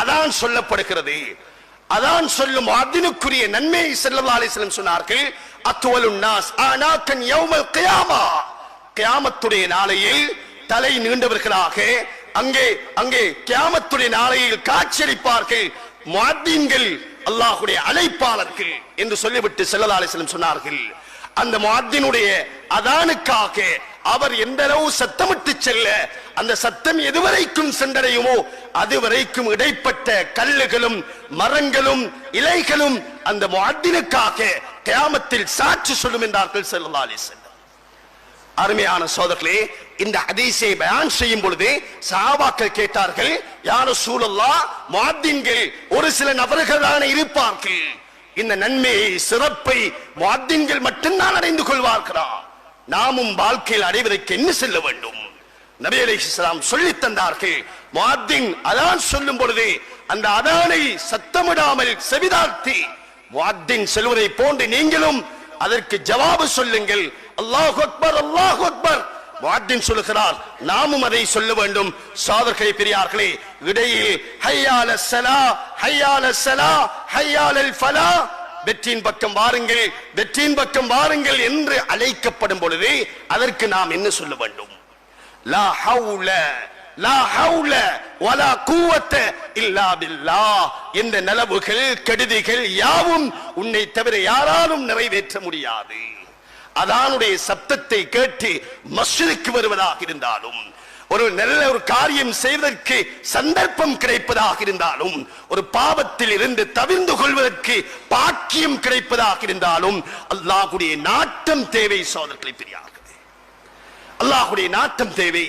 அதான் சொல்லப்படுகிறது. அதான் சொல்லும் முஅத்தினுக்குரிய நன்மையை ஸல்லல்லாஹு அலைஹி வஸல்லம் சொன்னார்கள். அத்வலுன் நாஸ் ஆனாகன் யௌமல் கியாமா, கியாமத்துடைய நாளையில் தலை நீண்டவர்களாக அங்கே கியாமத்துடைய நாளையில் காட்சியளிப்பார்கள் முஅத்தின்கள், அல்லாஹ்வுடைய அழைப்பாளர்கள் என்று சொல்லிவிட்டு ஸல்லல்லாஹு அலைஹி வஸல்லம் சொன்னார்கள். அந்த முஅத்தினுடைய அதானுக்காக அவர் எந்த அளவு சத்தமிட்டு செல்ல, அந்த சத்தம் எதுவரைக்கும் சென்றடையுமோ அதுவரைக்கும் இடைப்பட்ட கல்லுகளும் மரங்களும் இலைகளும் அந்த முஅத்தினுக்காக கியாமத்தில் சாட்சி சொல்லும் என்றார்கள் ஸல்லல்லாஹு அலைஹி வஸல்லம். அருமையான சோதர்களே, இந்த ஹதீஸை பயான் செய்யும் பொழுது சஹாபாக்கள் கேட்டார்கள், யா ரசூலல்லாஹ், முஅத்தின்கள் ஒரு சில நபர்கள் தான் இருப்பார்கள், இந்த நன்மையை சிறப்பை முஅத்தின்கள் மட்டும்தான் அடைந்து கொள்வார்களா? நாமும் வாழ்க்கையில் அடைவதற்கு என்ன செல்ல வேண்டும்? நபி அலைஹிஸ்ஸலாம் சொல்லி தந்தார்கள். முஅத்தின் அதான் சொல்லும் பொழுது அந்த அதானை சத்தமிடாமல் செவிதாழ்த்தி முஅத்தின் சொல்வதை போன்று நீங்களும் அதற்கு ஜவாபு சொல்லுங்கள். அல்லாஹு அக்பர், அல்லாஹு அக்பர். முஅத்தின் சொல்லுகிறார், நாமும் அதை சொல்ல வேண்டும். சகோதரர்களே, பெரியார்களே, இடையில் ஹய்யால ஸலா, ஹய்யால ஸலா, ஹய்யாலல் ஃபலா, வெற்றியின் பக்கம் வாருங்கள், வெற்றியின் பக்கம் வாருங்கள் என்று அழைக்கப்படும் பொழுது அதற்கு நாம் என்ன சொல்ல வேண்டும்? லா ஹவுல லா ஹவுல வலா குவத்த இல்லா பில்லாஹ் என்ற நலவுகள் கெடுதிகள் யாவும் உன்னை தவிர யாராலும் நிறைவேற்ற முடியாது. அதானுடைய சப்தத்தை கேட்டு மஸ்ஜிதுக்கு வருவதாக இருந்தாலும், ஒரு நல்ல ஒரு காரியம் செய்வதற்கு சந்தர்ப்பம் கிடைப்பதாக இருந்தாலும், ஒரு பாவத்தில் இருந்து தவிர்ந்து கொள்வதற்கு பாக்கியம் கிடைப்பதாக இருந்தாலும் அல்லாஹ்வுடைய நாட்டம் தேவை. சோதரர்களை பெரியார்களே, அல்லாஹ்வுடைய நாட்டம் தேவை.